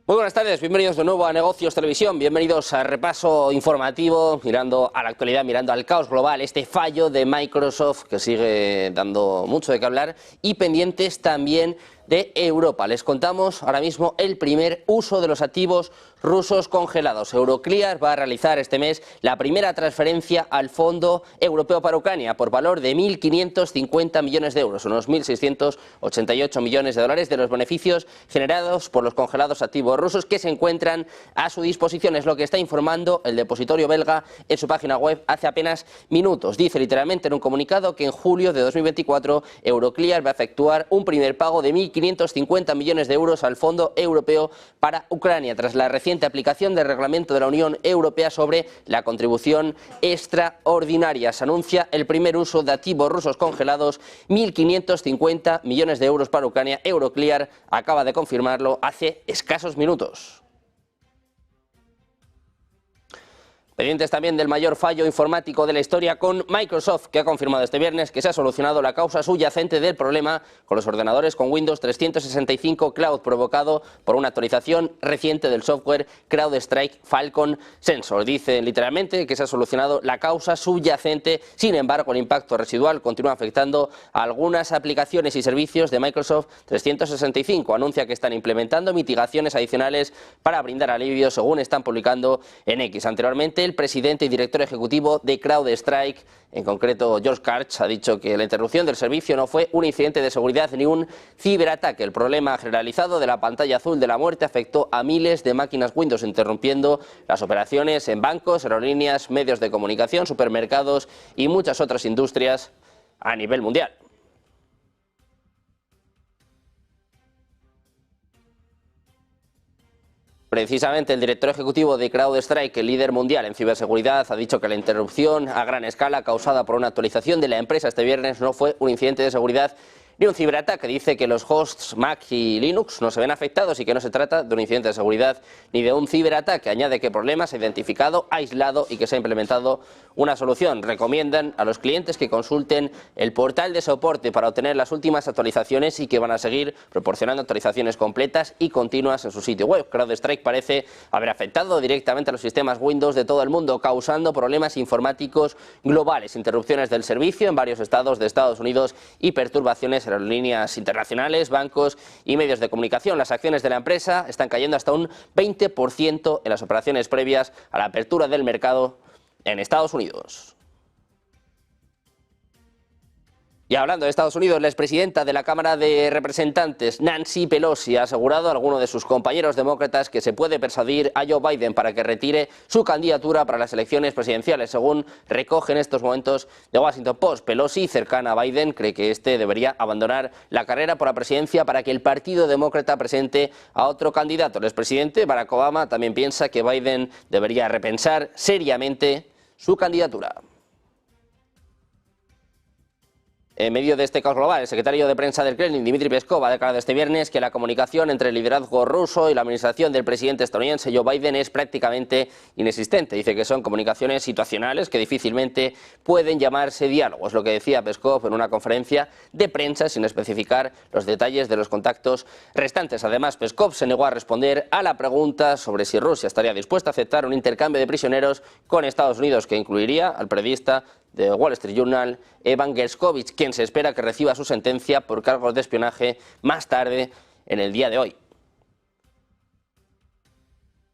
Muy buenas tardes, bienvenidos de nuevo a Negocios Televisión, bienvenidos al repaso informativo, mirando a la actualidad, mirando al caos global, este fallo de Microsoft que sigue dando mucho de qué hablar y pendientes también de Europa. Les contamos ahora mismo el primer uso de los activos rusos congelados. Euroclear va a realizar este mes la primera transferencia al Fondo Europeo para Ucrania por valor de 1.550 millones de euros, unos 1.688 millones de dólares de los beneficios generados por los congelados activos rusos que se encuentran a su disposición. Es lo que está informando el depositorio belga en su página web hace apenas minutos. Dice literalmente en un comunicado que en julio de 2024 Euroclear va a efectuar un primer pago de 1.550 millones de euros al Fondo Europeo para Ucrania, tras la reciente aplicación del reglamento de la Unión Europea sobre la contribución extraordinaria. Se anuncia el primer uso de activos rusos congelados, 1.550 millones de euros para Ucrania. Euroclear acaba de confirmarlo hace escasos minutos. Pendientes también del mayor fallo informático de la historia con Microsoft, que ha confirmado este viernes que se ha solucionado la causa subyacente del problema con los ordenadores con Windows 365 Cloud provocado por una actualización reciente del software CrowdStrike Falcon Sensor. Dice literalmente que se ha solucionado la causa subyacente, sin embargo el impacto residual continúa afectando a algunas aplicaciones y servicios de Microsoft 365. Anuncia que están implementando mitigaciones adicionales para brindar alivio, según están publicando en X. Anteriormente, el presidente y director ejecutivo de CrowdStrike, en concreto George Kurtz, ha dicho que la interrupción del servicio no fue un incidente de seguridad ni un ciberataque. El problema generalizado de la pantalla azul de la muerte afectó a miles de máquinas Windows, interrumpiendo las operaciones en bancos, aerolíneas, medios de comunicación, supermercados y muchas otras industrias a nivel mundial. Precisamente el director ejecutivo de CrowdStrike, el líder mundial en ciberseguridad, ha dicho que la interrupción a gran escala causada por una actualización de la empresa este viernes no fue un incidente de seguridad ni un ciberataque. Dice que los hosts Mac y Linux no se ven afectados y que no se trata de un incidente de seguridad ni de un ciberataque. Añade que el problema se ha identificado, aislado y que se ha implementado una solución. Recomiendan a los clientes que consulten el portal de soporte para obtener las últimas actualizaciones y que van a seguir proporcionando actualizaciones completas y continuas en su sitio web. CrowdStrike parece haber afectado directamente a los sistemas Windows de todo el mundo, causando problemas informáticos globales, interrupciones del servicio en varios estados de Estados Unidos y perturbaciones en aerolíneas internacionales, bancos y medios de comunicación. Las acciones de la empresa están cayendo hasta un 20% en las operaciones previas a la apertura del mercado en Estados Unidos. Y hablando de Estados Unidos, la expresidenta de la Cámara de Representantes, Nancy Pelosi, ha asegurado a alguno de sus compañeros demócratas que se puede persuadir a Joe Biden para que retire su candidatura para las elecciones presidenciales, según recoge en estos momentos The Washington Post. Pelosi, cercana a Biden, cree que este debería abandonar la carrera por la presidencia para que el Partido Demócrata presente a otro candidato. El expresidente Barack Obama también piensa que Biden debería repensar seriamente su candidatura. En medio de este caos global, el secretario de prensa del Kremlin, Dmitry Peskov, ha declarado este viernes que la comunicación entre el liderazgo ruso y la administración del presidente estadounidense Joe Biden es prácticamente inexistente. Dice que son comunicaciones situacionales que difícilmente pueden llamarse diálogo. Es lo que decía Peskov en una conferencia de prensa sin especificar los detalles de los contactos restantes. Además, Peskov se negó a responder a la pregunta sobre si Rusia estaría dispuesta a aceptar un intercambio de prisioneros con Estados Unidos que incluiría al periodista de Wall Street Journal, Evan Gershkovich, quien se espera que reciba su sentencia por cargos de espionaje más tarde en el día de hoy.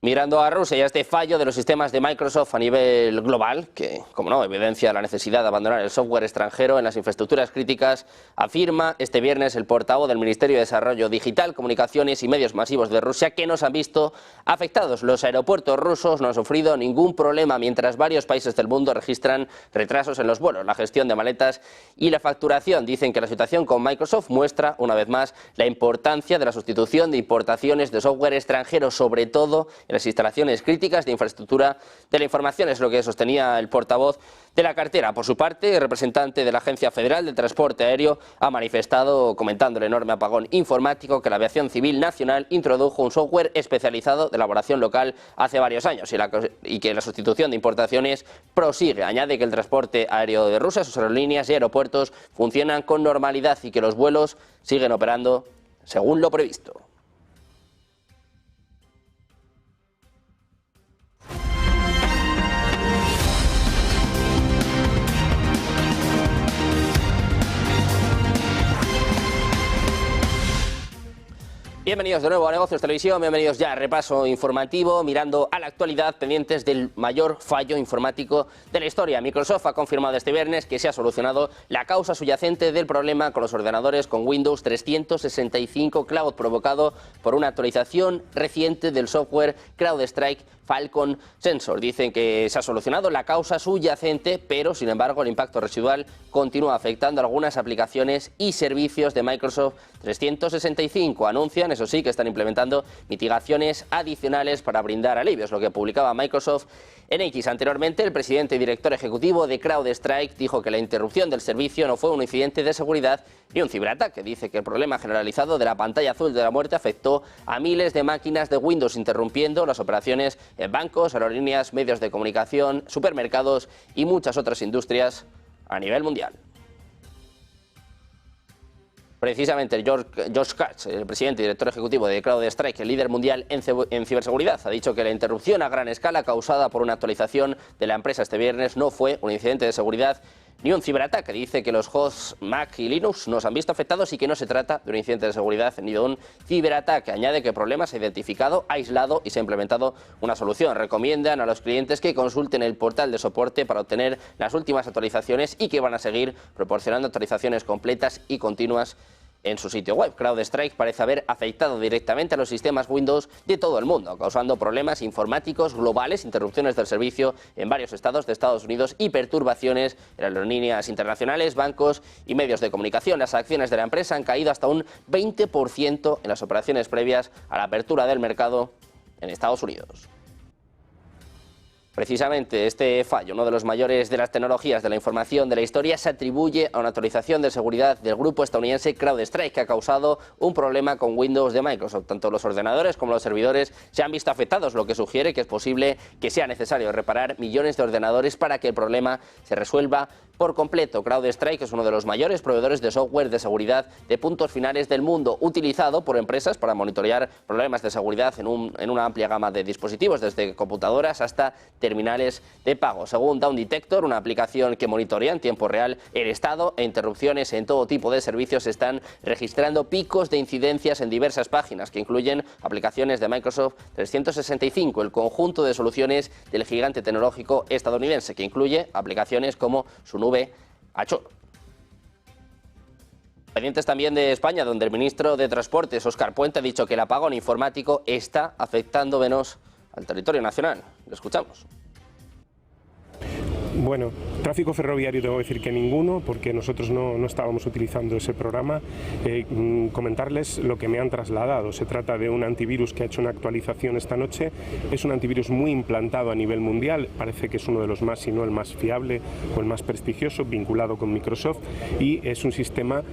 Mirando a Rusia y a este fallo de los sistemas de Microsoft a nivel global, que, como no, evidencia la necesidad de abandonar el software extranjero en las infraestructuras críticas, afirma este viernes el portavoz del Ministerio de Desarrollo Digital, Comunicaciones y Medios Masivos de Rusia que no se han visto afectados. Los aeropuertos rusos no han sufrido ningún problema, mientras varios países del mundo registran retrasos en los vuelos, la gestión de maletas y la facturación. Dicen que la situación con Microsoft muestra, una vez más, la importancia de la sustitución de importaciones de software extranjero, sobre todo en las instalaciones críticas de infraestructura de la información, es lo que sostenía el portavoz de la cartera. Por su parte, el representante de la Agencia Federal de Transporte Aéreo ha manifestado, comentando el enorme apagón informático, que la aviación civil nacional introdujo un software especializado de elaboración local hace varios años y que la sustitución de importaciones prosigue. Añade que el transporte aéreo de Rusia, sus aerolíneas y aeropuertos funcionan con normalidad y que los vuelos siguen operando según lo previsto. Bienvenidos de nuevo a Negocios Televisión, bienvenidos ya a repaso informativo, mirando a la actualidad, pendientes del mayor fallo informático de la historia. Microsoft ha confirmado este viernes que se ha solucionado la causa subyacente del problema con los ordenadores con Windows 365 Cloud, provocado por una actualización reciente del software CrowdStrike Falcon Sensor. Dicen que se ha solucionado la causa subyacente, pero sin embargo el impacto residual continúa afectando a algunas aplicaciones y servicios de Microsoft 365. Anuncian, eso sí, que están implementando mitigaciones adicionales para brindar alivios, lo que publicaba Microsoft en X. Anteriormente, el presidente y director ejecutivo de CrowdStrike dijo que la interrupción del servicio no fue un incidente de seguridad ni un ciberataque. Dice que el problema generalizado de la pantalla azul de la muerte afectó a miles de máquinas de Windows, interrumpiendo las operaciones en bancos, aerolíneas, medios de comunicación, supermercados y muchas otras industrias a nivel mundial. Precisamente George Kurtz, el presidente y director ejecutivo de CrowdStrike, el líder mundial en ciberseguridad, ha dicho que la interrupción a gran escala causada por una actualización de la empresa este viernes no fue un incidente de seguridad ni un ciberataque. Dice que los hosts Mac y Linux no se han visto afectados y que no se trata de un incidente de seguridad ni de un ciberataque. Añade que el problema se ha identificado, aislado y se ha implementado una solución. Recomiendan a los clientes que consulten el portal de soporte para obtener las últimas actualizaciones y que van a seguir proporcionando actualizaciones completas y continuas en su sitio web. CrowdStrike parece haber afectado directamente a los sistemas Windows de todo el mundo, causando problemas informáticos globales, interrupciones del servicio en varios estados de Estados Unidos y perturbaciones en aerolíneas internacionales, bancos y medios de comunicación. Las acciones de la empresa han caído hasta un 20% en las operaciones previas a la apertura del mercado en Estados Unidos. Precisamente este fallo, uno de los mayores de las tecnologías de la información de la historia, se atribuye a una actualización de seguridad del grupo estadounidense CrowdStrike, que ha causado un problema con Windows de Microsoft. Tanto los ordenadores como los servidores se han visto afectados, lo que sugiere que es posible que sea necesario reparar millones de ordenadores para que el problema se resuelva por completo. CrowdStrike es uno de los mayores proveedores de software de seguridad de puntos finales del mundo, utilizado por empresas para monitorear problemas de seguridad en una amplia gama de dispositivos, desde computadoras hasta terminales de pago. Según Down Detector, una aplicación que monitorea en tiempo real el estado e interrupciones en todo tipo de servicios, están registrando picos de incidencias en diversas páginas que incluyen aplicaciones de Microsoft 365, el conjunto de soluciones del gigante tecnológico estadounidense, que incluye aplicaciones como su nube Azure. Pendientes también de España, donde el ministro de Transportes, Óscar Puente, ha dicho que el apagón informático está afectando menos al territorio nacional. Lo escuchamos. Bueno, tráfico ferroviario tengo que decir que ninguno, porque nosotros no estábamos utilizando ese programa. Comentarles lo que me han trasladado. Se trata de un antivirus que ha hecho una actualización esta noche. Es un antivirus muy implantado a nivel mundial, parece que es uno de los más, si no el más fiable o el más prestigioso, vinculado con Microsoft, y es un sistema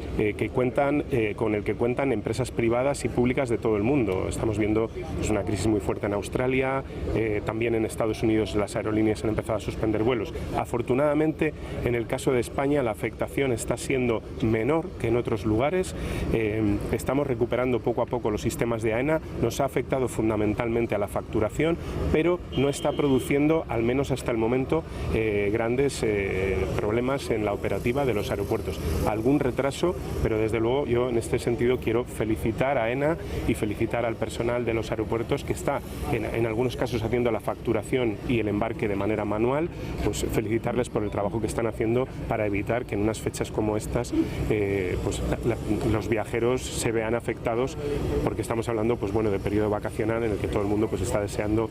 con el que cuentan empresas privadas y públicas de todo el mundo. Estamos viendo una crisis muy fuerte en Australia, también en Estados Unidos las aerolíneas han empezado a suspender vuelos. Afortunadamente, en el caso de España, la afectación está siendo menor que en otros lugares. Estamos recuperando poco a poco los sistemas de AENA. Nos ha afectado fundamentalmente a la facturación, pero no está produciendo, al menos hasta el momento, grandes problemas en la operativa de los aeropuertos. Algún retraso, pero desde luego yo en este sentido quiero felicitar a AENA y felicitar al personal de los aeropuertos que está en algunos casos haciendo la facturación y el embarque de manera manual. Pues felicitarles por el trabajo que están haciendo para evitar que en unas fechas como estas los viajeros se vean afectados, porque estamos hablando de periodo vacacional en el que todo el mundo está deseando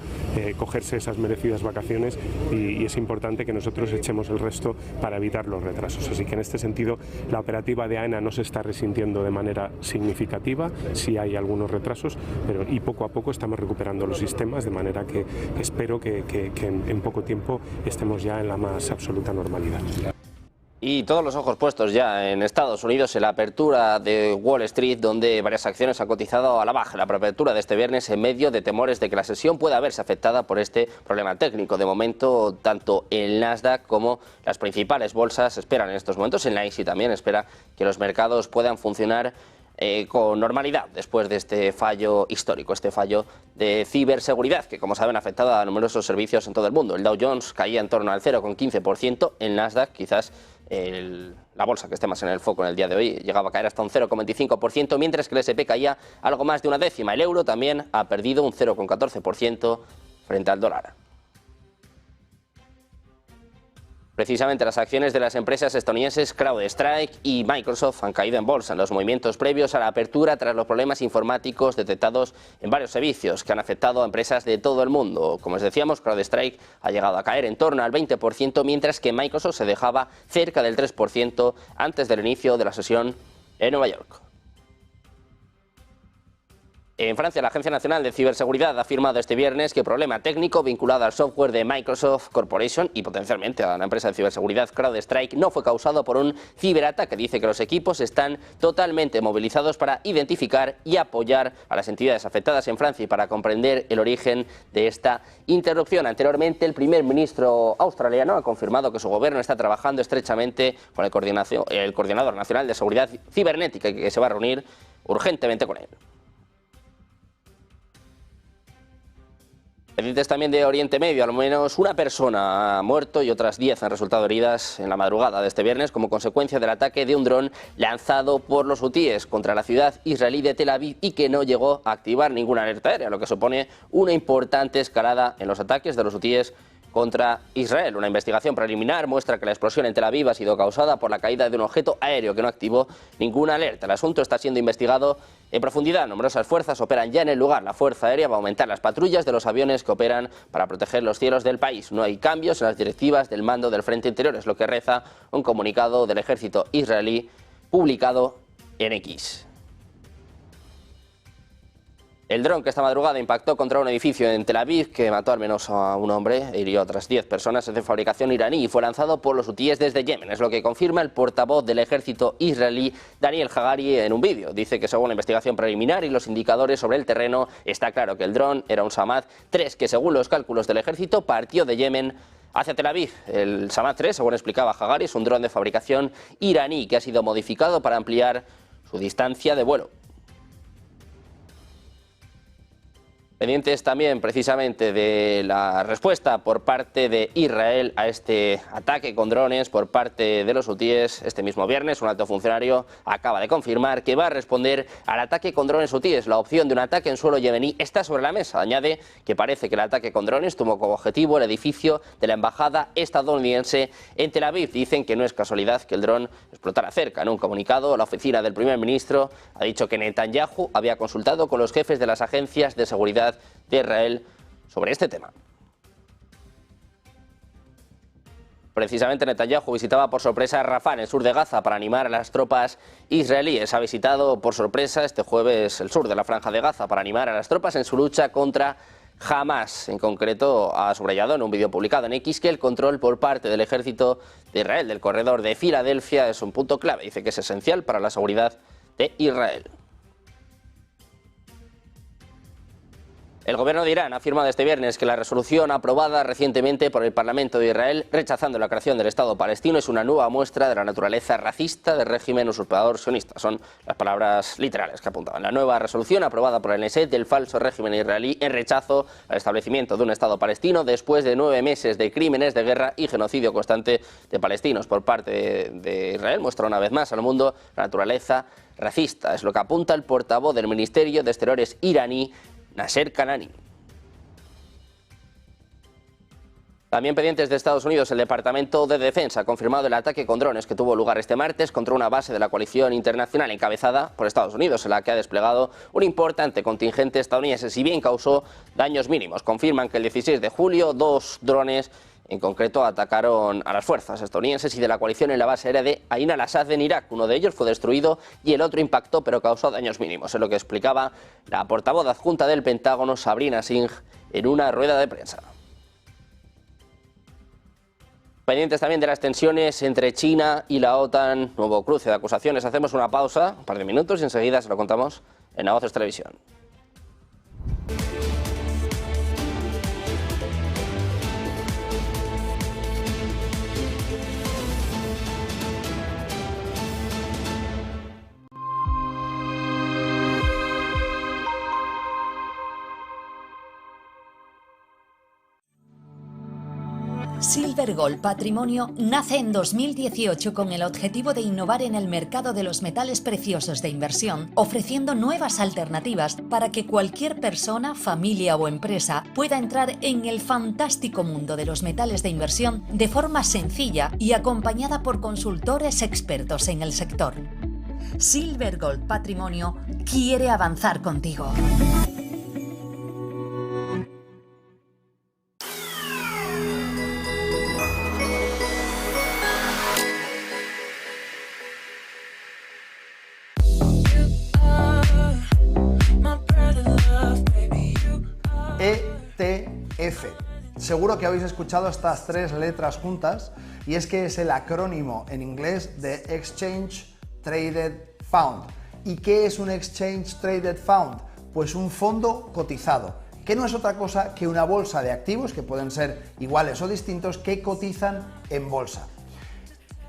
cogerse esas merecidas vacaciones y es importante que nosotros echemos el resto para evitar los retrasos. Así que en este sentido la operativa de AENA no se está resintiendo de manera significativa, sí hay algunos retrasos, y poco a poco estamos recuperando los sistemas, de manera que espero que en poco tiempo estemos ya en la más absoluta normalidad. Y todos los ojos puestos ya en Estados Unidos en la apertura de Wall Street, donde varias acciones han cotizado a la baja. La preapertura de este viernes en medio de temores de que la sesión pueda verse afectada por este problema técnico. De momento, tanto el Nasdaq como las principales bolsas esperan en estos momentos, en la ICE también espera que los mercados puedan funcionar con normalidad después de este fallo histórico, este fallo de ciberseguridad que, como saben, ha afectado a numerosos servicios en todo el mundo. El Dow Jones caía en torno al 0,15%, el Nasdaq, quizás la bolsa que esté más en el foco en el día de hoy, llegaba a caer hasta un 0,25%, mientras que el S&P caía algo más de una décima. El euro también ha perdido un 0,14% frente al dólar. Precisamente las acciones de las empresas estadounidenses CrowdStrike y Microsoft han caído en bolsa en los movimientos previos a la apertura tras los problemas informáticos detectados en varios servicios que han afectado a empresas de todo el mundo. Como os decíamos, CrowdStrike ha llegado a caer en torno al 20%, mientras que Microsoft se dejaba cerca del 3% antes del inicio de la sesión en Nueva York. En Francia, la Agencia Nacional de Ciberseguridad ha afirmado este viernes que el problema técnico vinculado al software de Microsoft Corporation y potencialmente a la empresa de ciberseguridad CrowdStrike no fue causado por un ciberataque. Dice que los equipos están totalmente movilizados para identificar y apoyar a las entidades afectadas en Francia y para comprender el origen de esta interrupción. Anteriormente, el primer ministro australiano ha confirmado que su gobierno está trabajando estrechamente con el Coordinador Nacional de Seguridad Cibernética y que se va a reunir urgentemente con él. Pendientes también de Oriente Medio, al menos una persona ha muerto y otras 10 han resultado heridas en la madrugada de este viernes como consecuencia del ataque de un dron lanzado por los hutíes contra la ciudad israelí de Tel Aviv y que no llegó a activar ninguna alerta aérea, lo que supone una importante escalada en los ataques de los hutíes contra Israel. Una investigación preliminar muestra que la explosión en Tel Aviv ha sido causada por la caída de un objeto aéreo que no activó ninguna alerta. El asunto está siendo investigado en profundidad. Numerosas fuerzas operan ya en el lugar. La Fuerza Aérea va a aumentar las patrullas de los aviones que operan para proteger los cielos del país. No hay cambios en las directivas del mando del Frente Interior, es lo que reza un comunicado del ejército israelí publicado en X. El dron que esta madrugada impactó contra un edificio en Tel Aviv, que mató al menos a un hombre e hirió a otras 10 personas, es de fabricación iraní y fue lanzado por los hutíes desde Yemen. Es lo que confirma el portavoz del ejército israelí, Daniel Hagari, en un vídeo. Dice que según la investigación preliminar y los indicadores sobre el terreno, está claro que el dron era un Samad 3 que, según los cálculos del ejército, partió de Yemen hacia Tel Aviv. El Samad 3, según explicaba Hagari, es un dron de fabricación iraní que ha sido modificado para ampliar su distancia de vuelo. Pendientes también precisamente de la respuesta por parte de Israel a este ataque con drones por parte de los hutíes. Este mismo viernes un alto funcionario acaba de confirmar que va a responder al ataque con drones hutíes. La opción de un ataque en suelo yemení está sobre la mesa. Añade que parece que el ataque con drones tuvo como objetivo el edificio de la embajada estadounidense en Tel Aviv. Dicen que no es casualidad que el dron explotara cerca. En un comunicado, la oficina del primer ministro ha dicho que Netanyahu había consultado con los jefes de las agencias de seguridad de Israel sobre este tema. Precisamente Netanyahu visitaba por sorpresa Rafah, en el sur de Gaza, para animar a las tropas israelíes. Ha visitado por sorpresa este jueves el sur de la Franja de Gaza para animar a las tropas en su lucha contra Hamas. En concreto, ha subrayado en un vídeo publicado en X que el control por parte del ejército de Israel del corredor de Filadelfia es un punto clave. Dice que es esencial para la seguridad de Israel. El gobierno de Irán ha afirmado este viernes que la resolución aprobada recientemente por el Parlamento de Israel rechazando la creación del Estado palestino es una nueva muestra de la naturaleza racista del régimen usurpador sionista. Son las palabras literales que apuntaban. La nueva resolución aprobada por el Knesset del falso régimen israelí en rechazo al establecimiento de un Estado palestino después de 9 meses de crímenes de guerra y genocidio constante de palestinos por parte de Israel muestra una vez más al mundo la naturaleza racista. Es lo que apunta el portavoz del Ministerio de Exteriores iraní, Nasser Kanani. También pendientes de Estados Unidos, el Departamento de Defensa ha confirmado el ataque con drones que tuvo lugar este martes contra una base de la coalición internacional encabezada por Estados Unidos, en la que ha desplegado un importante contingente estadounidense, si bien causó daños mínimos. Confirman que el 16 de julio 2 drones en concreto atacaron a las fuerzas estadounidenses y de la coalición en la base aérea de Ain al-Assad en Irak. Uno de ellos fue destruido y el otro impactó pero causó daños mínimos. Es lo que explicaba la portavoz adjunta del Pentágono, Sabrina Singh, en una rueda de prensa. Pendientes también de las tensiones entre China y la OTAN, nuevo cruce de acusaciones. Hacemos una pausa, un par de minutos y enseguida se lo contamos en La Voz Televisión. Silver Gold Patrimonio nace en 2018 con el objetivo de innovar en el mercado de los metales preciosos de inversión, ofreciendo nuevas alternativas para que cualquier persona, familia o empresa pueda entrar en el fantástico mundo de los metales de inversión de forma sencilla y acompañada por consultores expertos en el sector. Silver Gold Patrimonio quiere avanzar contigo. ETF. Seguro que habéis escuchado estas tres letras juntas y es que es el acrónimo en inglés de Exchange Traded Fund. ¿Y qué es un Exchange Traded Fund? Pues un fondo cotizado, que no es otra cosa que una bolsa de activos que pueden ser iguales o distintos que cotizan en bolsa.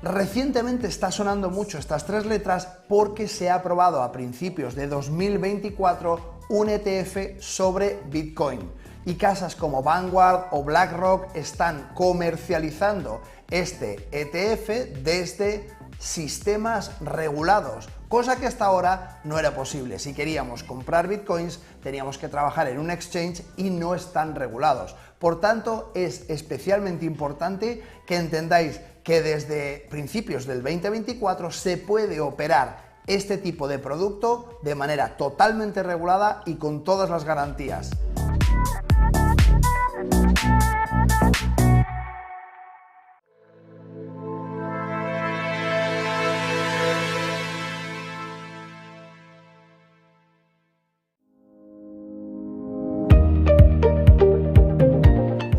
Recientemente está sonando mucho estas tres letras porque se ha aprobado a principios de 2024 un ETF sobre Bitcoin y casas como Vanguard o BlackRock están comercializando este ETF desde sistemas regulados, cosa que hasta ahora no era posible. Si queríamos comprar Bitcoins teníamos que trabajar en un exchange y no están regulados. Por tanto, es especialmente importante que entendáis que desde principios del 2024 se puede operar este tipo de producto de manera totalmente regulada y con todas las garantías.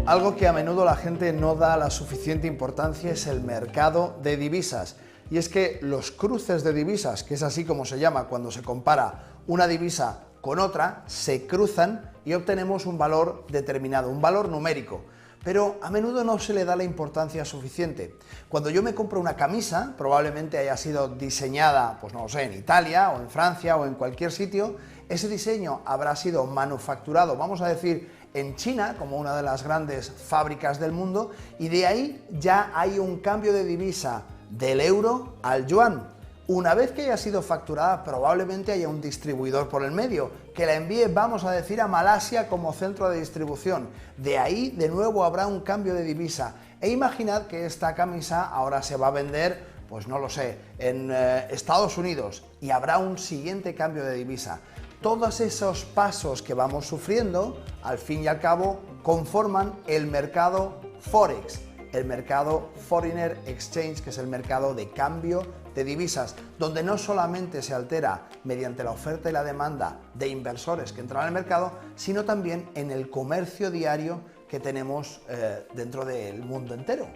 Algo que a menudo la gente no da la suficiente importancia es el mercado de divisas. Y es que los cruces de divisas, que es así como se llama cuando se compara una divisa con otra, se cruzan y obtenemos un valor determinado, un valor numérico. Pero a menudo no se le da la importancia suficiente. Cuando yo me compro una camisa, probablemente haya sido diseñada, pues no lo sé, en Italia o en Francia o en cualquier sitio, ese diseño habrá sido manufacturado, vamos a decir, en China, como una de las grandes fábricas del mundo, y de ahí ya hay un cambio de divisa del euro al yuan. Una vez que haya sido facturada, probablemente haya un distribuidor por el medio que la envíe, vamos a decir, a Malasia como centro de distribución. De ahí, de nuevo, habrá un cambio de divisa. E imaginad que esta camisa ahora se va a vender, pues no lo sé, en Estados Unidos y habrá un siguiente cambio de divisa. Todos esos pasos que vamos sufriendo, al fin y al cabo, conforman el mercado Forex, el mercado Foreigner Exchange, que es el mercado de cambio de divisas, donde no solamente se altera mediante la oferta y la demanda de inversores que entran al mercado, sino también en el comercio diario que tenemos dentro del mundo entero.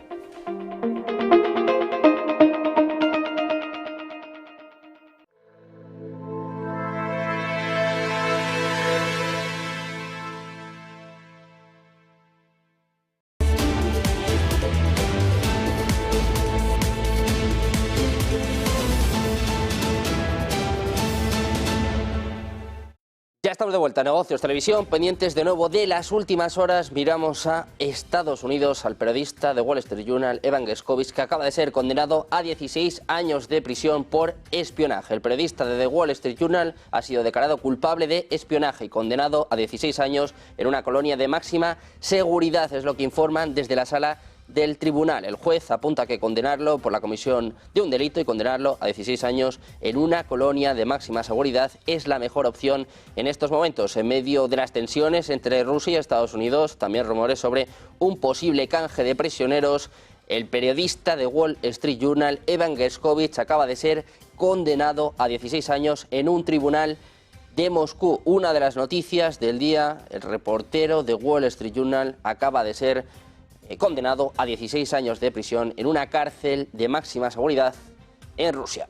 Ya estamos de vuelta a Negocios Televisión, pendientes de nuevo de las últimas horas. Miramos a Estados Unidos, al periodista de Wall Street Journal, Evan Gershkovich, que acaba de ser condenado a 16 años de prisión por espionaje. El periodista de The Wall Street Journal ha sido declarado culpable de espionaje y condenado a 16 años en una colonia de máxima seguridad, es lo que informan desde la sala del tribunal. El juez apunta que condenarlo por la comisión de un delito y condenarlo a 16 años en una colonia de máxima seguridad es la mejor opción en estos momentos. En medio de las tensiones entre Rusia y Estados Unidos, también rumores sobre un posible canje de prisioneros, el periodista de Wall Street Journal, Evan Gershkovich, acaba de ser condenado a 16 años en un tribunal de Moscú. Una de las noticias del día, el reportero de Wall Street Journal acaba de ser condenado a 16 años de prisión en una cárcel de máxima seguridad en Rusia.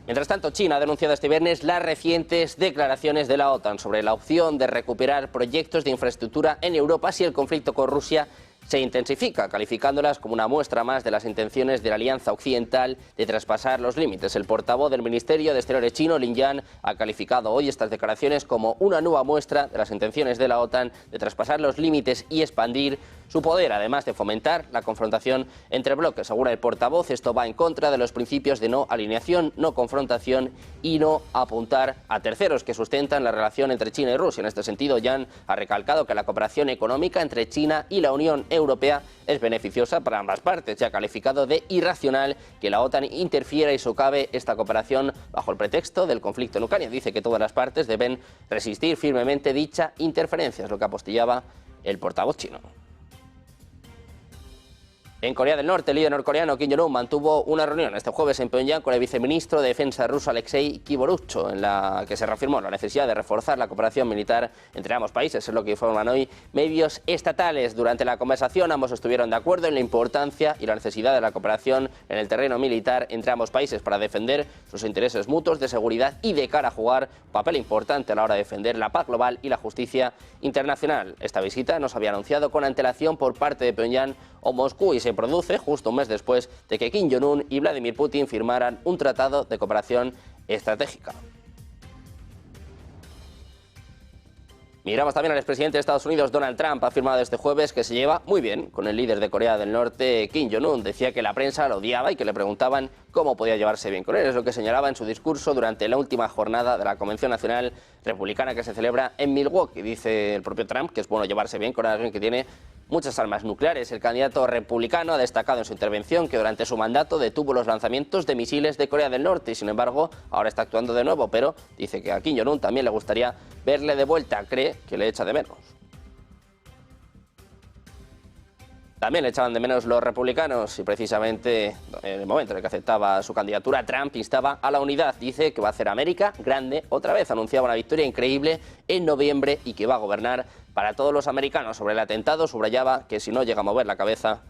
Mientras tanto, China ha denunciado este viernes las recientes declaraciones de la OTAN sobre la opción de recuperar proyectos de infraestructura en Europa si el conflicto con Rusia se intensifica, calificándolas como una muestra más de las intenciones de la Alianza Occidental de traspasar los límites. El portavoz del Ministerio de Exteriores chino, Lin Yan, ha calificado hoy estas declaraciones como una nueva muestra de las intenciones de la OTAN de traspasar los límites y expandir su poder, además de fomentar la confrontación entre bloques. Según el portavoz, esto va en contra de los principios de no alineación, no confrontación y no apuntar a terceros que sustentan la relación entre China y Rusia. En este sentido, Yan ha recalcado que la cooperación económica entre China y la Unión Europea es beneficiosa para ambas partes y ha calificado de irracional que la OTAN interfiera y socave esta cooperación bajo el pretexto del conflicto en Ucrania. Dice que todas las partes deben resistir firmemente dicha interferencia, es lo que apostillaba el portavoz chino. En Corea del Norte, el líder norcoreano Kim Jong-un mantuvo una reunión este jueves en Pyongyang con el viceministro de Defensa ruso Alexei Kiborucho, en la que se reafirmó la necesidad de reforzar la cooperación militar entre ambos países, es lo que informan hoy medios estatales. Durante la conversación, ambos estuvieron de acuerdo en la importancia y la necesidad de la cooperación en el terreno militar entre ambos países para defender sus intereses mutuos de seguridad y de cara a jugar un papel importante a la hora de defender la paz global y la justicia internacional. Esta visita no se había anunciado con antelación por parte de Pyongyang o Moscú y se produce justo un mes después de que Kim Jong-un y Vladimir Putin firmaran un tratado de cooperación estratégica. Miramos también al expresidente de Estados Unidos, Donald Trump. Ha afirmado este jueves que se lleva muy bien con el líder de Corea del Norte, Kim Jong-un. Decía que la prensa lo odiaba y que le preguntaban cómo podía llevarse bien con él. Es lo que señalaba en su discurso durante la última jornada de la Convención Nacional Republicana que se celebra en Milwaukee. Dice el propio Trump que es bueno llevarse bien con alguien que tiene muchas armas nucleares. El candidato republicano ha destacado en su intervención que durante su mandato detuvo los lanzamientos de misiles de Corea del Norte y, sin embargo, ahora está actuando de nuevo, pero dice que a Kim Jong-un también le gustaría verle de vuelta. Cree que le echa de menos. También le echaban de menos los republicanos y precisamente en el momento en el que aceptaba su candidatura, Trump instaba a la unidad. Dice que va a hacer América grande otra vez. Anunciaba una victoria increíble en noviembre y que va a gobernar para todos los americanos. Sobre el atentado subrayaba que si no llega a mover la cabeza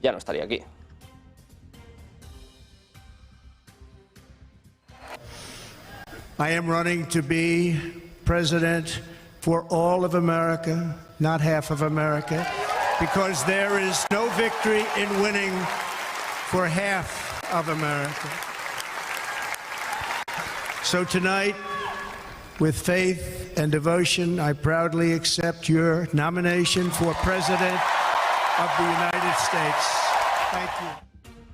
ya no estaría aquí. I am running to be president for all of America, not half of America, because there is no victory in winning for half of America. So tonight, with faith and devotion, I proudly accept your nomination for President of the United States. Thank you.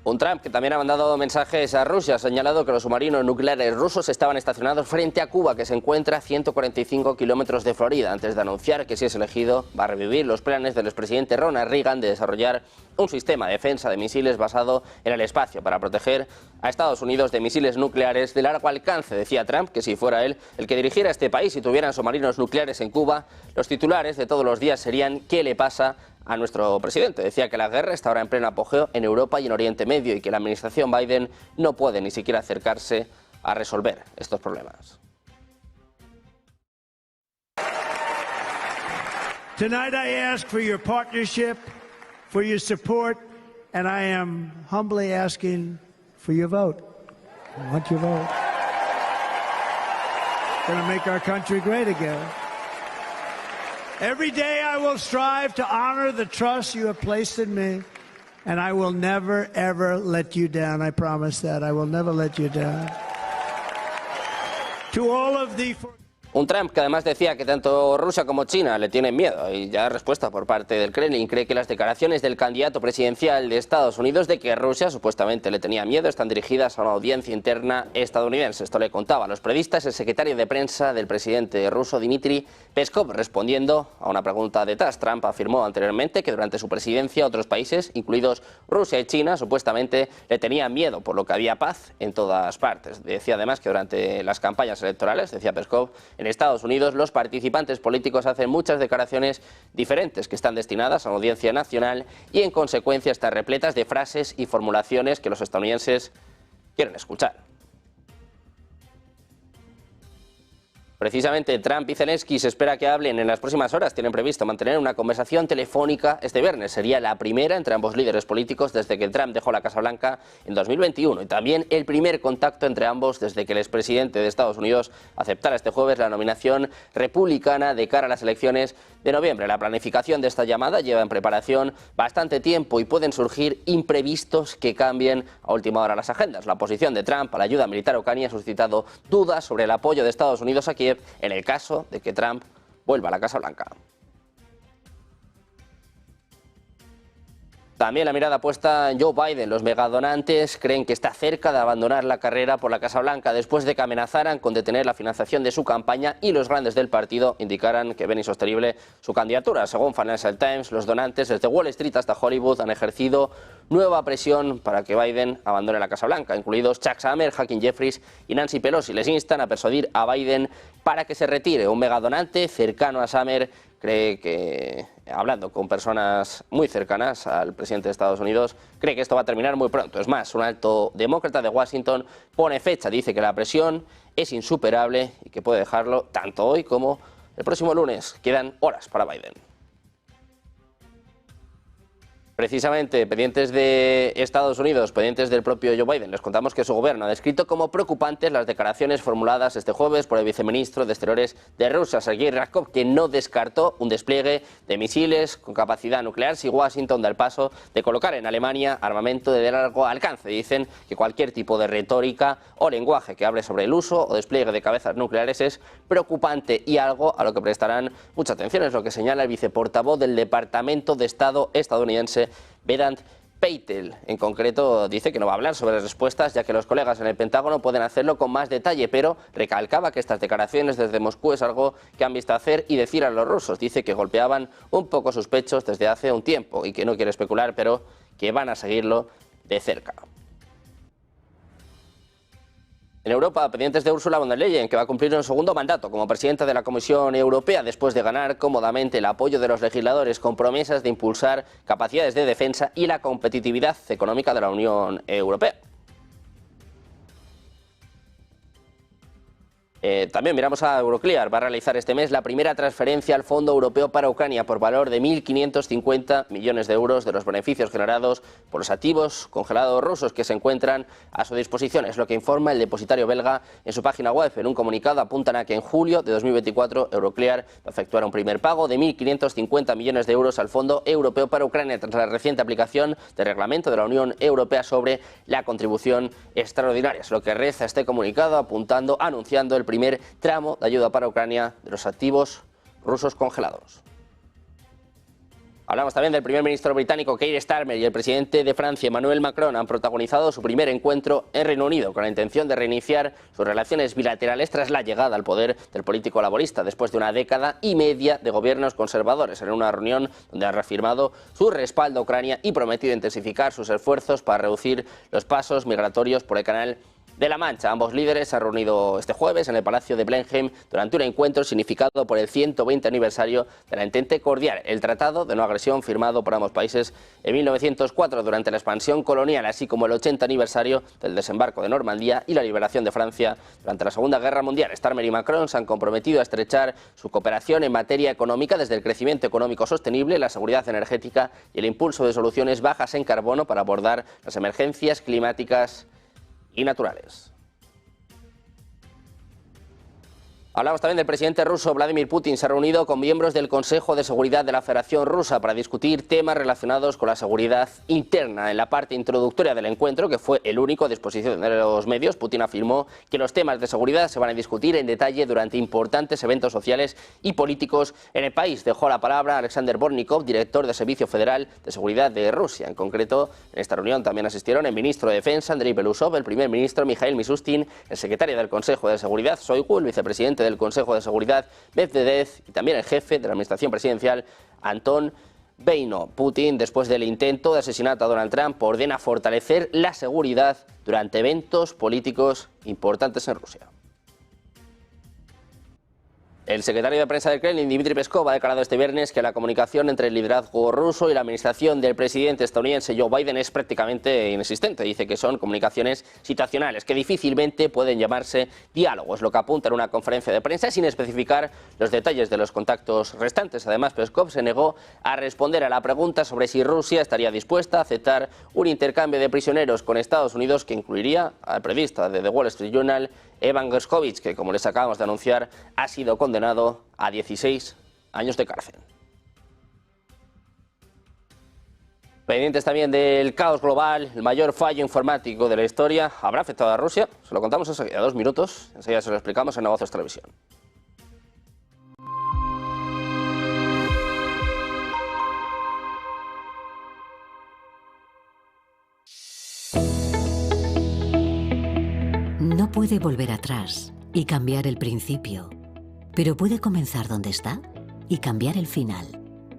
Un Trump que también ha mandado mensajes a Rusia. Ha señalado que los submarinos nucleares rusos estaban estacionados frente a Cuba, que se encuentra a 145 kilómetros de Florida, antes de anunciar que si es elegido va a revivir los planes del expresidente Ronald Reagan de desarrollar un sistema de defensa de misiles basado en el espacio para proteger a Estados Unidos de misiles nucleares de largo alcance. Decía Trump que si fuera él el que dirigiera este país y tuvieran submarinos nucleares en Cuba, los titulares de todos los días serían ¿qué le pasa a nuestro presidente? Decía que la guerra está ahora en pleno apogeo en Europa y en Oriente Medio y que la administración Biden no puede ni siquiera acercarse a resolver estos problemas. Tonight I ask for your partnership, for your support, and I am humbly asking for your vote. I want your vote. It's going to make our country great again. Every day I will strive to honor the trust you have placed in me, and I will never, ever let you down. I promise that. I will never let you down. To all of the... Un Trump que además decía que tanto Rusia como China le tienen miedo, y ya respuesta por parte del Kremlin. Cree que las declaraciones del candidato presidencial de Estados Unidos de que Rusia supuestamente le tenía miedo están dirigidas a una audiencia interna estadounidense. Esto le contaba a los periodistas el secretario de prensa del presidente ruso Dmitry Peskov, respondiendo a una pregunta de TASS. Trump afirmó anteriormente que durante su presidencia otros países, incluidos Rusia y China, supuestamente le tenían miedo, por lo que había paz en todas partes. Decía además que durante las campañas electorales, decía Peskov, en Estados Unidos los participantes políticos hacen muchas declaraciones diferentes que están destinadas a una audiencia nacional y en consecuencia están repletas de frases y formulaciones que los estadounidenses quieren escuchar. Precisamente Trump y Zelensky se espera que hablen en las próximas horas. Tienen previsto mantener una conversación telefónica este viernes. Sería la primera entre ambos líderes políticos desde que Trump dejó la Casa Blanca en 2021 y también el primer contacto entre ambos desde que el expresidente de Estados Unidos aceptara este jueves la nominación republicana de cara a las elecciones de noviembre. La planificación de esta llamada lleva en preparación bastante tiempo y pueden surgir imprevistos que cambien a última hora las agendas. La posición de Trump a la ayuda militar a Ucrania ha suscitado dudas sobre el apoyo de Estados Unidos a Kiev en el caso de que Trump vuelva a la Casa Blanca. También la mirada puesta en Joe Biden. Los megadonantes creen que está cerca de abandonar la carrera por la Casa Blanca después de que amenazaran con detener la financiación de su campaña y los grandes del partido indicaran que ven insostenible su candidatura. Según Financial Times, los donantes desde Wall Street hasta Hollywood han ejercido nueva presión para que Biden abandone la Casa Blanca, incluidos Chuck Schumer, Hakeem Jeffries y Nancy Pelosi. Les instan a persuadir a Biden para que se retire. Un megadonante cercano a Schumer cree que, hablando con personas muy cercanas al presidente de Estados Unidos, cree que esto va a terminar muy pronto. Es más, un alto demócrata de Washington pone fecha, dice que la presión es insuperable y que puede dejarlo tanto hoy como el próximo lunes. Quedan horas para Biden. Precisamente, pendientes de Estados Unidos, pendientes del propio Joe Biden, les contamos que su gobierno ha descrito como preocupantes las declaraciones formuladas este jueves por el viceministro de Exteriores de Rusia, Sergei Ryabkov, que no descartó un despliegue de misiles con capacidad nuclear si Washington da el paso de colocar en Alemania armamento de largo alcance. Dicen que cualquier tipo de retórica o lenguaje que hable sobre el uso o despliegue de cabezas nucleares es preocupante y algo a lo que prestarán mucha atención. Es lo que señala el viceportavoz del Departamento de Estado estadounidense, Vedant Patel. En concreto dice que no va a hablar sobre respuestas ya que los colegas en el Pentágono pueden hacerlo con más detalle, pero recalcaba que estas declaraciones desde Moscú es algo que han visto hacer y decir a los rusos. Dice que golpeaban un poco sus pechos desde hace un tiempo y que no quiere especular, pero que van a seguirlo de cerca. En Europa, pendientes de Ursula von der Leyen, que va a cumplir un segundo mandato como presidenta de la Comisión Europea después de ganar cómodamente el apoyo de los legisladores con promesas de impulsar capacidades de defensa y la competitividad económica de la Unión Europea. También miramos a Euroclear. Va a realizar este mes la primera transferencia al Fondo Europeo para Ucrania por valor de 1.550 millones de euros de los beneficios generados por los activos congelados rusos que se encuentran a su disposición. Es lo que informa el depositario belga en su página web. En un comunicado apuntan a que en julio de 2024 Euroclear va a efectuar un primer pago de 1.550 millones de euros al Fondo Europeo para Ucrania tras la reciente aplicación del reglamento de la Unión Europea sobre la contribución extraordinaria. Es lo que reza este comunicado, anunciando el primer tramo de ayuda para Ucrania de los activos rusos congelados. Hablamos también del primer ministro británico Keir Starmer y el presidente de Francia Emmanuel Macron han protagonizado su primer encuentro en Reino Unido con la intención de reiniciar sus relaciones bilaterales tras la llegada al poder del político laborista después de una década y media de gobiernos conservadores, en una reunión donde ha reafirmado su respaldo a Ucrania y prometido intensificar sus esfuerzos para reducir los pasos migratorios por el Canal de la Mancha. Ambos líderes se han reunido este jueves en el Palacio de Blenheim durante un encuentro significado por el 120 aniversario de la Entente Cordial, el tratado de no agresión firmado por ambos países en 1904 durante la expansión colonial, así como el 80 aniversario del desembarco de Normandía y la liberación de Francia durante la Segunda Guerra Mundial. Starmer y Macron se han comprometido a estrechar su cooperación en materia económica desde el crecimiento económico sostenible, la seguridad energética y el impulso de soluciones bajas en carbono para abordar las emergencias climáticas y naturales. Hablamos también del presidente ruso Vladimir Putin. Se ha reunido con miembros del Consejo de Seguridad de la Federación Rusa para discutir temas relacionados con la seguridad interna. En la parte introductoria del encuentro, que fue el único a disposición de los medios, Putin afirmó que los temas de seguridad se van a discutir en detalle durante importantes eventos sociales y políticos en el país. Dejó la palabra a Alexander Bortnikov, director del Servicio Federal de Seguridad de Rusia. En concreto, en esta reunión también asistieron el ministro de Defensa, Andrei Belousov, el primer ministro Mikhail Mishustin, el secretario del Consejo de Seguridad, Shoigu, el vicepresidente del Consejo de Seguridad, Medvedev, y también el jefe de la administración presidencial, Anton Beino. Putin, después del intento de asesinato a Donald Trump, ordena fortalecer la seguridad durante eventos políticos importantes en Rusia. El secretario de prensa del Kremlin, Dmitry Peskov, ha declarado este viernes que la comunicación entre el liderazgo ruso y la administración del presidente estadounidense Joe Biden es prácticamente inexistente. Dice que son comunicaciones situacionales, que difícilmente pueden llamarse diálogos, lo que apunta en una conferencia de prensa sin especificar los detalles de los contactos restantes. Además, Peskov se negó a responder a la pregunta sobre si Rusia estaría dispuesta a aceptar un intercambio de prisioneros con Estados Unidos que incluiría al periodista de The Wall Street Journal, Evan Gershkovich, que, como les acabamos de anunciar, ha sido condenado a 16 años de cárcel. Pendientes también del caos global, el mayor fallo informático de la historia. ¿Habrá afectado a Rusia? Se lo contamos enseguida, 2 minutos. Enseguida se lo explicamos en Negocios Televisión. No puede volver atrás y cambiar el principio, pero puede comenzar donde está y cambiar el final.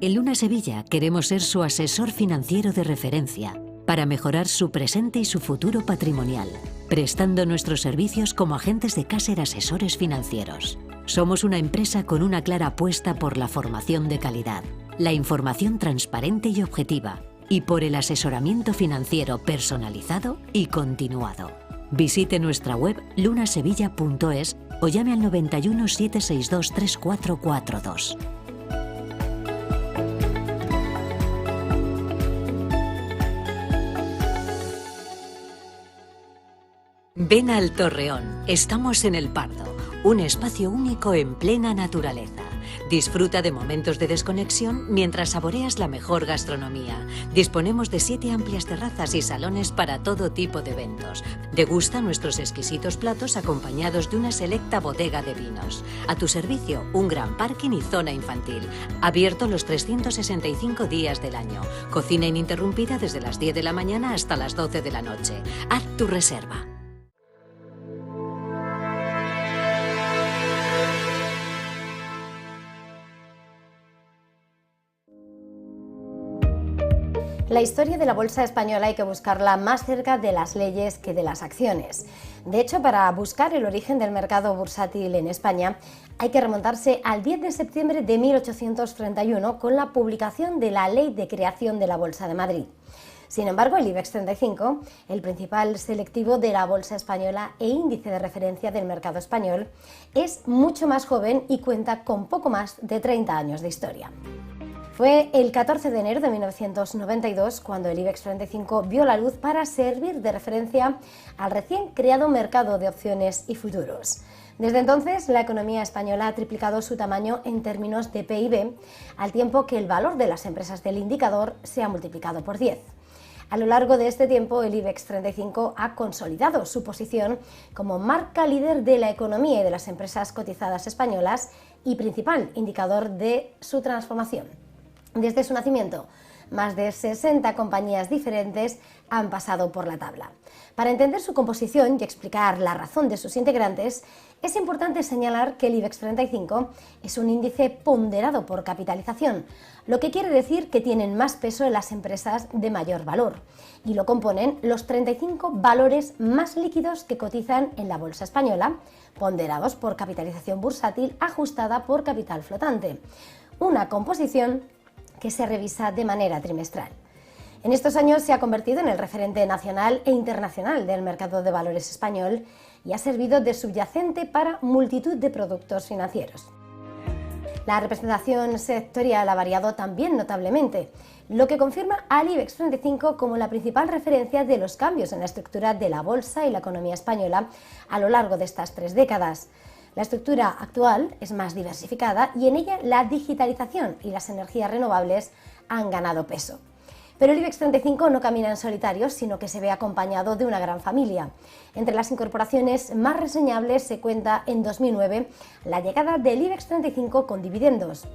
En Luna Sevilla queremos ser su asesor financiero de referencia para mejorar su presente y su futuro patrimonial, prestando nuestros servicios como agentes de Caser Asesores Financieros. Somos una empresa con una clara apuesta por la formación de calidad, la información transparente y objetiva, y por el asesoramiento financiero personalizado y continuado. Visite nuestra web lunasevilla.es o llame al 91 762 3442. Ven al Torreón, estamos en El Pardo, un espacio único en plena naturaleza. Disfruta de momentos de desconexión mientras saboreas la mejor gastronomía. Disponemos de 7 amplias terrazas y salones para todo tipo de eventos. Degusta nuestros exquisitos platos acompañados de una selecta bodega de vinos. A tu servicio, un gran parking y zona infantil. Abierto los 365 días del año. Cocina ininterrumpida desde las 10 de la mañana hasta las 12 de la noche. Haz tu reserva. La historia de la bolsa española hay que buscarla más cerca de las leyes que de las acciones. De hecho, para buscar el origen del mercado bursátil en España, hay que remontarse al 10 de septiembre de 1831 con la publicación de la Ley de Creación de la Bolsa de Madrid. Sin embargo, el IBEX 35, el principal selectivo de la bolsa española e índice de referencia del mercado español, es mucho más joven y cuenta con poco más de 30 años de historia. Fue el 14 de enero de 1992 cuando el IBEX 35 vio la luz para servir de referencia al recién creado mercado de opciones y futuros. Desde entonces, la economía española ha triplicado su tamaño en términos de PIB, al tiempo que el valor de las empresas del indicador se ha multiplicado por 10. A lo largo de este tiempo, el IBEX 35 ha consolidado su posición como marca líder de la economía y de las empresas cotizadas españolas y principal indicador de su transformación. Desde su nacimiento, más de 60 compañías diferentes han pasado por la tabla. Para entender su composición y explicar la razón de sus integrantes, es importante señalar que el IBEX 35 es un índice ponderado por capitalización, lo que quiere decir que tienen más peso en las empresas de mayor valor, y lo componen los 35 valores más líquidos que cotizan en la bolsa española, ponderados por capitalización bursátil ajustada por capital flotante. Una composición que se revisa de manera trimestral. En estos años se ha convertido en el referente nacional e internacional del mercado de valores español y ha servido de subyacente para multitud de productos financieros. La representación sectorial ha variado también notablemente, lo que confirma al IBEX 35 como la principal referencia de los cambios en la estructura de la bolsa y la economía española a lo largo de estas 3 décadas. La estructura actual es más diversificada y en ella la digitalización y las energías renovables han ganado peso. Pero el IBEX 35 no camina en solitario, sino que se ve acompañado de una gran familia. Entre las incorporaciones más reseñables se cuenta en 2009 la llegada del IBEX 35 con dividendos.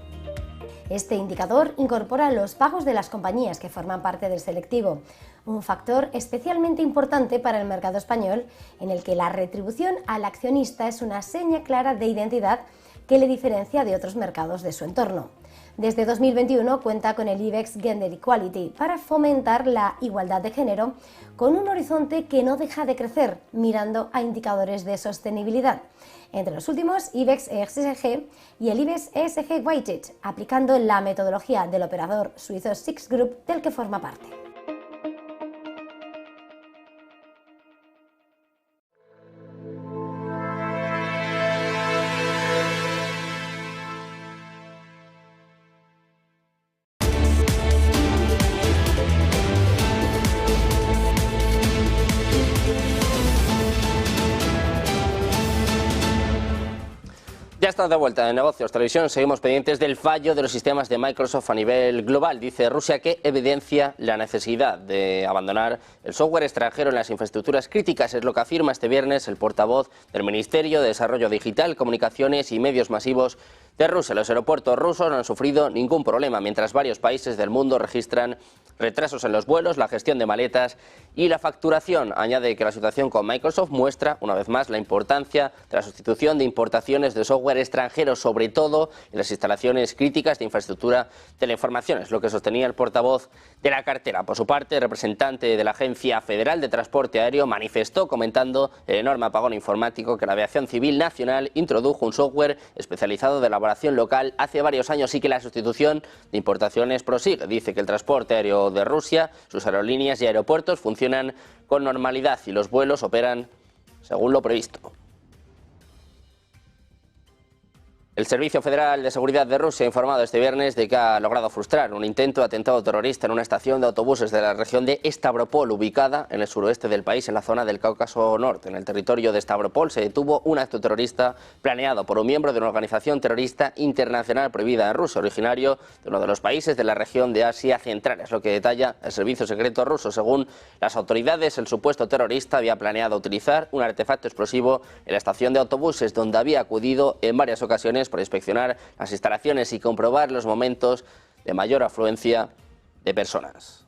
Este indicador incorpora los pagos de las compañías que forman parte del selectivo, un factor especialmente importante para el mercado español, en el que la retribución al accionista es una seña clara de identidad que le diferencia de otros mercados de su entorno. Desde 2021 cuenta con el IBEX Gender Equality para fomentar la igualdad de género con un horizonte que no deja de crecer mirando a indicadores de sostenibilidad. Entre los últimos, IBEX ESG y el IBEX ESG Weighted, aplicando la metodología del operador suizo Six Group del que forma parte. Ya estamos de vuelta en Negocios Televisión. Seguimos pendientes del fallo de los sistemas de Microsoft a nivel global. Dice Rusia que evidencia la necesidad de abandonar el software extranjero en las infraestructuras críticas. Es lo que afirma este viernes el portavoz del Ministerio de Desarrollo Digital, Comunicaciones y Medios Masivos de Rusia. Los aeropuertos rusos no han sufrido ningún problema, mientras varios países del mundo registran retrasos en los vuelos, la gestión de maletas y la facturación. Añade que la situación con Microsoft muestra, una vez más, la importancia de la sustitución de importaciones de software extranjero, sobre todo en las instalaciones críticas de infraestructura de la información. Es lo que sostenía el portavoz de la cartera. Por su parte, el representante de la Agencia Federal de Transporte Aéreo manifestó, comentando el enorme apagón informático, que la Aviación Civil Nacional introdujo un software especializado de elaboración local hace varios años y que la sustitución de importaciones prosigue. Dice que el transporte aéreo de Rusia, sus aerolíneas y aeropuertos funcionan con normalidad y los vuelos operan según lo previsto. El Servicio Federal de Seguridad de Rusia ha informado este viernes de que ha logrado frustrar un intento de atentado terrorista en una estación de autobuses de la región de Stavropol, ubicada en el suroeste del país, en la zona del Cáucaso Norte. En el territorio de Stavropol se detuvo un acto terrorista planeado por un miembro de una organización terrorista internacional prohibida en Rusia, originario de uno de los países de la región de Asia Central. Es lo que detalla el Servicio Secreto ruso. Según las autoridades, el supuesto terrorista había planeado utilizar un artefacto explosivo en la estación de autobuses, donde había acudido en varias ocasiones para inspeccionar las instalaciones y comprobar los momentos de mayor afluencia de personas.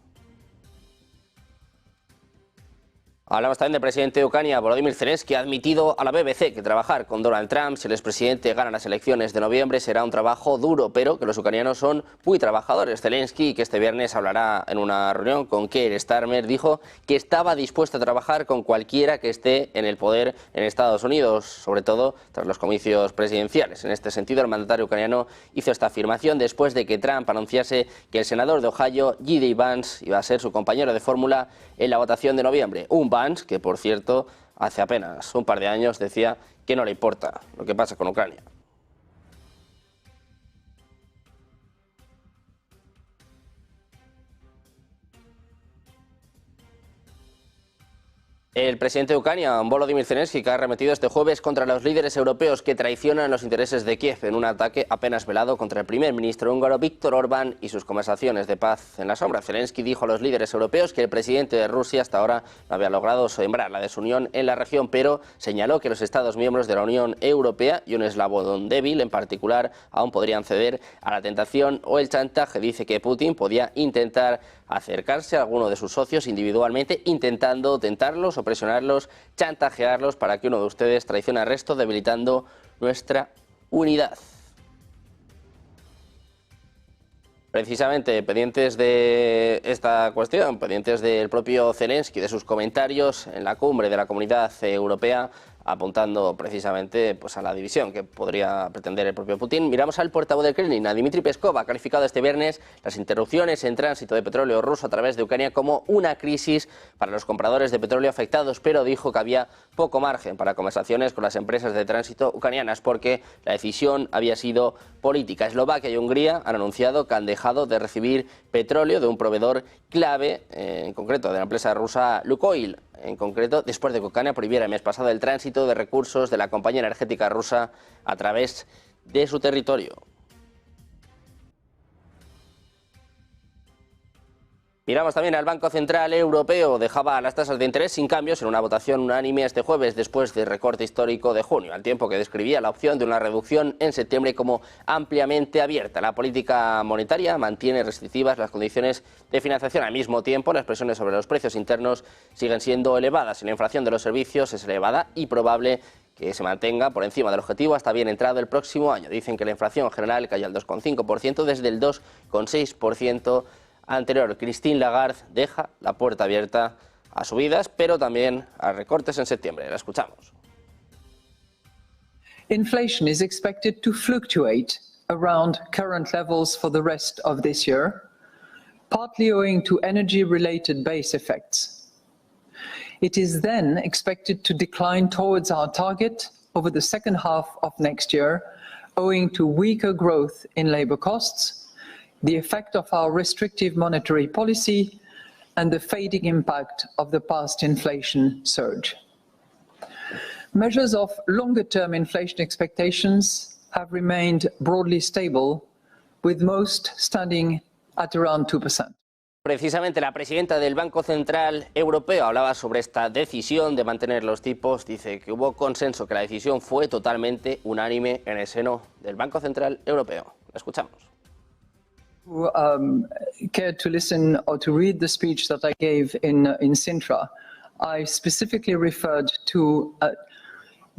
Hablamos también del presidente de Ucrania, Volodymyr Zelensky, ha admitido a la BBC que trabajar con Donald Trump, si el expresidente gana las elecciones de noviembre, será un trabajo duro, pero que los ucranianos son muy trabajadores. Zelensky, que este viernes hablará en una reunión con Keir Starmer, dijo que estaba dispuesto a trabajar con cualquiera que esté en el poder en Estados Unidos, sobre todo tras los comicios presidenciales. En este sentido, el mandatario ucraniano hizo esta afirmación después de que Trump anunciase que el senador de Ohio, J.D. Vance, iba a ser su compañero de fórmula en la votación de noviembre. Un Vance que, por cierto, hace apenas un par de años decía que no le importa lo que pasa con Ucrania. El presidente de Ucrania, Volodymyr Zelensky, que ha arremetido este jueves contra los líderes europeos que traicionan los intereses de Kiev en un ataque apenas velado contra el primer ministro húngaro Viktor Orbán y sus conversaciones de paz en la sombra. Zelensky dijo a los líderes europeos que el presidente de Rusia hasta ahora no había logrado sembrar la desunión en la región, pero señaló que los Estados miembros de la Unión Europea y un eslabón débil en particular aún podrían ceder a la tentación o el chantaje. Dice que Putin podía intentar acercarse a alguno de sus socios individualmente, intentando tentarlos o presionarlos, chantajearlos para que uno de ustedes traicione al resto, debilitando nuestra unidad. Precisamente pendientes de esta cuestión, pendientes del propio Zelensky, de sus comentarios en la cumbre de la Comunidad Europea, apuntando precisamente pues, a la división que podría pretender el propio Putin. Miramos al portavoz del Kremlin, a Dmitry Peskov. Ha calificado este viernes las interrupciones en tránsito de petróleo ruso a través de Ucrania como una crisis para los compradores de petróleo afectados, pero dijo que había poco margen para conversaciones con las empresas de tránsito ucranianas porque la decisión había sido política. Eslovaquia y Hungría han anunciado que han dejado de recibir petróleo de un proveedor clave, en concreto de la empresa rusa Lukoil, en concreto después de que Ucrania prohibiera el mes pasado el tránsito de recursos de la compañía energética rusa a través de su territorio. Miramos también al Banco Central Europeo. Dejaba las tasas de interés sin cambios en una votación unánime este jueves después del recorte histórico de junio, al tiempo que describía la opción de una reducción en septiembre como ampliamente abierta. La política monetaria mantiene restrictivas las condiciones de financiación. Al mismo tiempo, las presiones sobre los precios internos siguen siendo elevadas y la inflación de los servicios es elevada y probable que se mantenga por encima del objetivo hasta bien entrado el próximo año. Dicen que la inflación general cayó al 2,5% desde el 2,6% anterior. Christine Lagarde deja la puerta abierta a subidas, pero también a recortes en septiembre. La escuchamos. Inflation is expected to fluctuate around current levels for the rest of this year, partly owing to energy-related base effects. It is then expected to decline towards our target over the second half of next year, owing to weaker growth in labour costs, the effect of our restrictive monetary policy, and the fading impact of the past inflation surge. Measures of longer-term inflation expectations have remained broadly stable, with most standing at around 2%. Precisamente la presidenta del Banco Central Europeo hablaba sobre esta decisión de mantener los tipos. Dice que hubo consenso, que la decisión fue totalmente unánime en el seno del Banco Central Europeo. La escuchamos. Who cared to listen or to read the speech that I gave in Sintra, I specifically referred to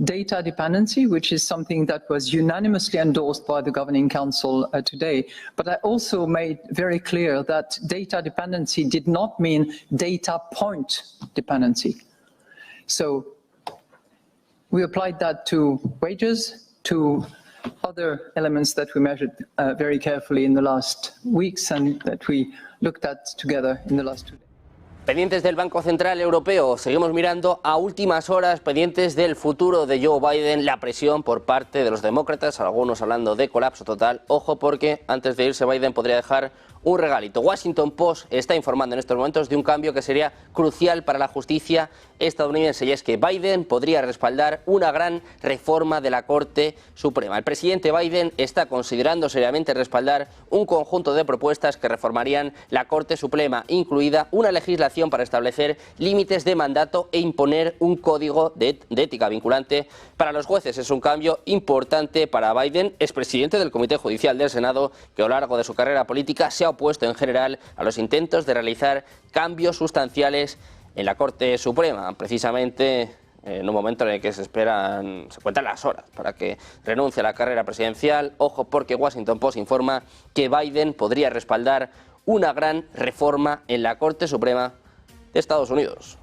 data dependency, which is something that was unanimously endorsed by the Governing Council today. But I also made very clear that data dependency did not mean data point dependency. So we applied that to wages, to other elements that we measured very carefully in the last weeks and that we looked at together in the last 2 days. Pendientes del Banco Central Europeo, seguimos mirando a últimas horas, pendientes del futuro de Joe Biden, la presión por parte de los demócratas, algunos hablando de colapso total. Ojo, porque antes de irse Biden podría dejar un regalito. Washington Post está informando en estos momentos de un cambio que sería crucial para la justicia estadounidense, y es que Biden podría respaldar una gran reforma de la Corte Suprema. El presidente Biden está considerando seriamente respaldar un conjunto de propuestas que reformarían la Corte Suprema, incluida una legislación para establecer límites de mandato e imponer un código de ética vinculante para los jueces. Es un cambio importante para Biden, expresidente del Comité Judicial del Senado, que a lo largo de su carrera política se ha opuesto en general a los intentos de realizar cambios sustanciales en la Corte Suprema, precisamente en un momento en el que se cuentan las horas para que renuncie a la carrera presidencial. Ojo, porque Washington Post informa que Biden podría respaldar una gran reforma en la Corte Suprema de Estados Unidos.